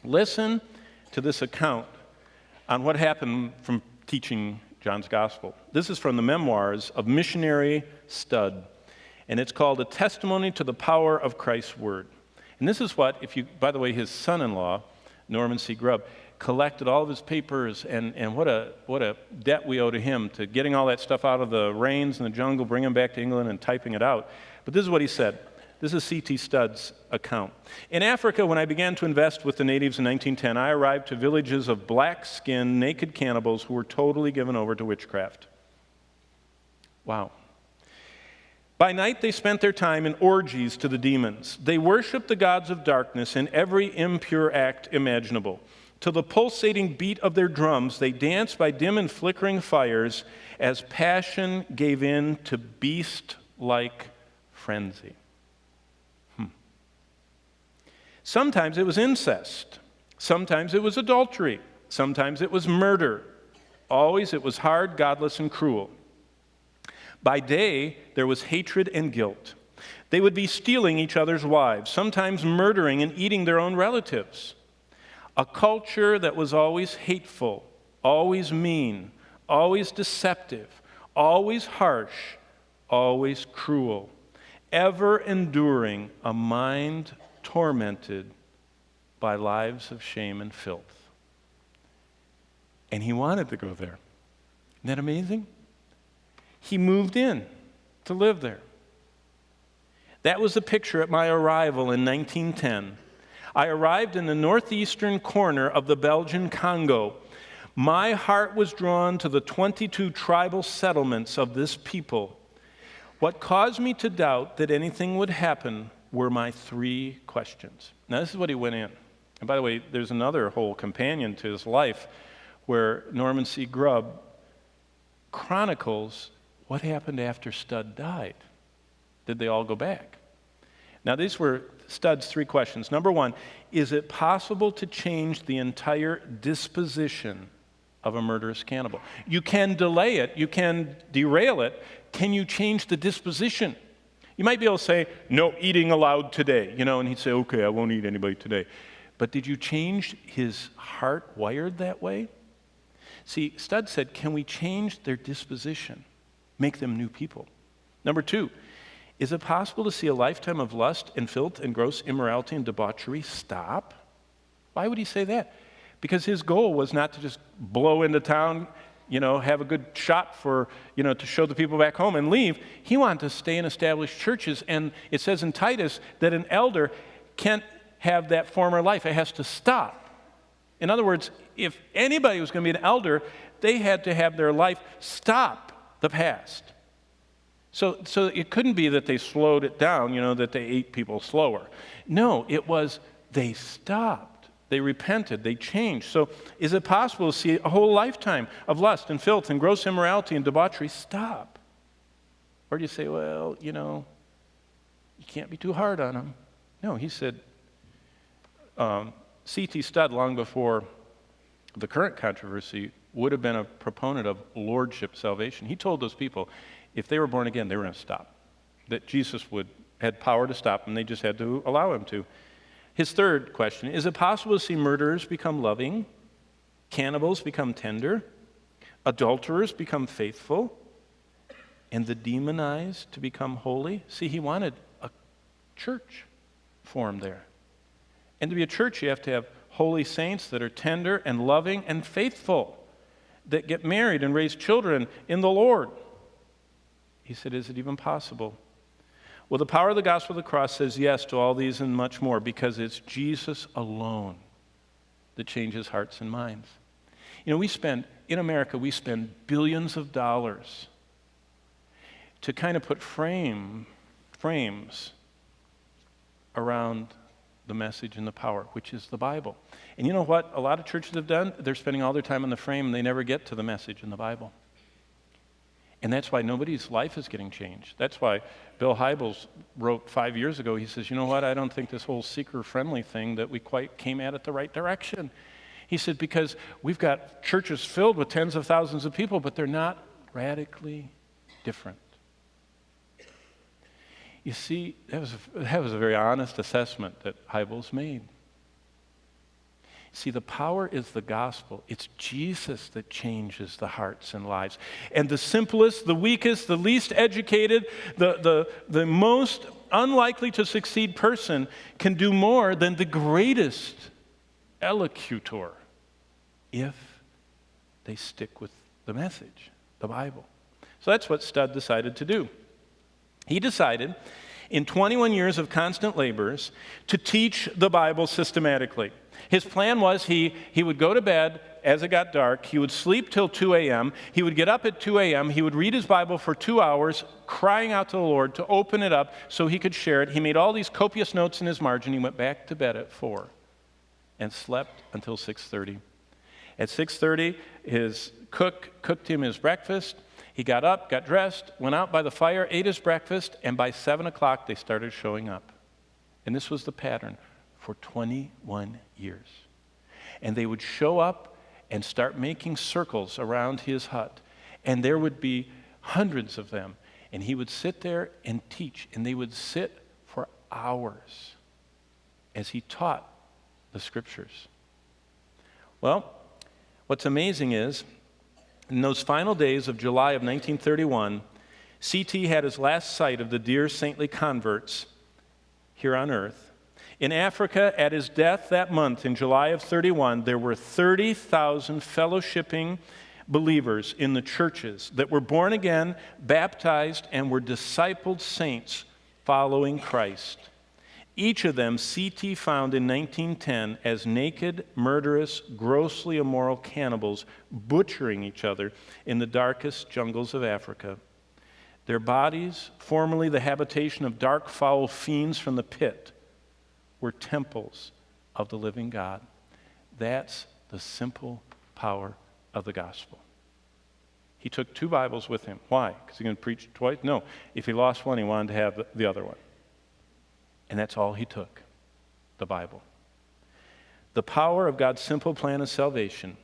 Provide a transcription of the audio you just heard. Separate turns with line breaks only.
Listen to this account on what happened from teaching John's Gospel. This is from the memoirs of missionary Studd, and it's called A Testimony to the Power of Christ's Word. And this is what, by the way, his son-in-law, Norman C. Grubb, collected all of his papers, and what a debt we owe to him to getting all that stuff out of the rains and the jungle, bringing them back to England and typing it out. But this is what he said. This is C.T. Studd's account. In Africa, when I began to invest with the natives in 1910, I arrived to villages of black-skinned, naked cannibals who were totally given over to witchcraft. Wow. By night, they spent their time in orgies to the demons. They worshiped the gods of darkness in every impure act imaginable. To the pulsating beat of their drums, they danced by dim and flickering fires as passion gave in to beast-like frenzy. Sometimes it was incest. Sometimes it was adultery. Sometimes it was murder. Always it was hard, godless, and cruel. By day, there was hatred and guilt. They would be stealing each other's wives, sometimes murdering and eating their own relatives. A culture that was always hateful, always mean, always deceptive, always harsh, always cruel, ever enduring a mind tormented by lives of shame and filth. And he wanted to go there. Isn't that amazing? He moved in to live there. That was the picture at my arrival in 1910. I arrived in the northeastern corner of the Belgian Congo. My heart was drawn to the 22 tribal settlements of this people. What caused me to doubt that anything would happen were my 3 questions. Now, this is what he went in. And by the way, there's another whole companion to his life where Norman C. Grubb chronicles what happened after Studd died. Did they all go back? Now, these were Studd's 3 questions. Number 1, is it possible to change the entire disposition of a murderous cannibal? You can delay it. You can derail it. Can you change the disposition? You might be able to say, no eating allowed today, and he'd say, okay, I won't eat anybody today. But did you change his heart wired that way? See, Studd said, can we change their disposition, make them new people? Number 2, is it possible to see a lifetime of lust and filth and gross immorality and debauchery stop? Why would he say that? Because his goal was not to just blow into town, have a good shot for, to show the people back home and leave. He wanted to stay and establish churches. And it says in Titus that an elder can't have that former life. It has to stop. In other words, if anybody was going to be an elder, they had to have their life stop the past. So it couldn't be that they slowed it down, that they ate people slower. No, it was they stopped. They repented. They changed. So is it possible to see a whole lifetime of lust and filth and gross immorality and debauchery stop? Or do you say, well, you can't be too hard on them? No, he said, C.T. Studd, long before the current controversy, would have been a proponent of lordship salvation. He told those people, if they were born again, they were going to stop. That Jesus had power to stop them. They just had to allow him to. His 3rd question, is it possible to see murderers become loving, cannibals become tender, adulterers become faithful, and the demonized to become holy? See, he wanted a church formed there. And to be a church, you have to have holy saints that are tender and loving and faithful, that get married and raise children in the Lord. He said, is it even possible? Well, the power of the gospel of the cross says yes to all these and much more, because it's Jesus alone that changes hearts and minds. In America, we spend billions of dollars to kind of put frames around the message and the power, which is the Bible. And you know what a lot of churches have done? They're spending all their time on the frame, and they never get to the message in the Bible. And that's why nobody's life is getting changed. That's why Bill Hybels wrote 5 years ago, he says, you know what, I don't think this whole seeker-friendly thing that we quite came at it the right direction. He said, because we've got churches filled with tens of thousands of people, but they're not radically different. You see, that was a very honest assessment that Hybels made. See, the power is the gospel. It's Jesus that changes the hearts and lives. And the simplest, the weakest, the least educated, the most unlikely to succeed person can do more than the greatest elocutor if they stick with the message, the Bible. So that's what Studd decided to do. He decided, in 21 years of constant labors, to teach the Bible systematically. His plan was he would go to bed as it got dark. He would sleep till 2 a.m. He would get up at 2 a.m. He would read his Bible for 2 hours, crying out to the Lord to open it up so he could share it. He made all these copious notes in his margin. He went back to bed at 4 and slept until 6:30. At 6:30, his cook cooked him his breakfast. He got up, got dressed, went out by the fire, ate his breakfast, and by 7 o'clock they started showing up. And this was the pattern for 21 years. And they would show up and start making circles around his hut. And there would be hundreds of them. And he would sit there and teach. And they would sit for hours as he taught the scriptures. Well, what's amazing is, in those final days of July of 1931, C.T. had his last sight of the dear saintly converts here on earth. In Africa, at his death that month, in July of 31, there were 30,000 fellowshipping believers in the churches that were born again, baptized, and were discipled saints following Christ. Each of them C.T. found in 1910 as naked, murderous, grossly immoral cannibals butchering each other in the darkest jungles of Africa. Their bodies, formerly the habitation of dark, foul fiends from the pit, were temples of the living God. That's the simple power of the gospel. He took 2 Bibles with him. Why? Because he going to preach twice? No. If he lost one, he wanted to have the other one. And that's all he took, the Bible. The power of God's simple plan of salvation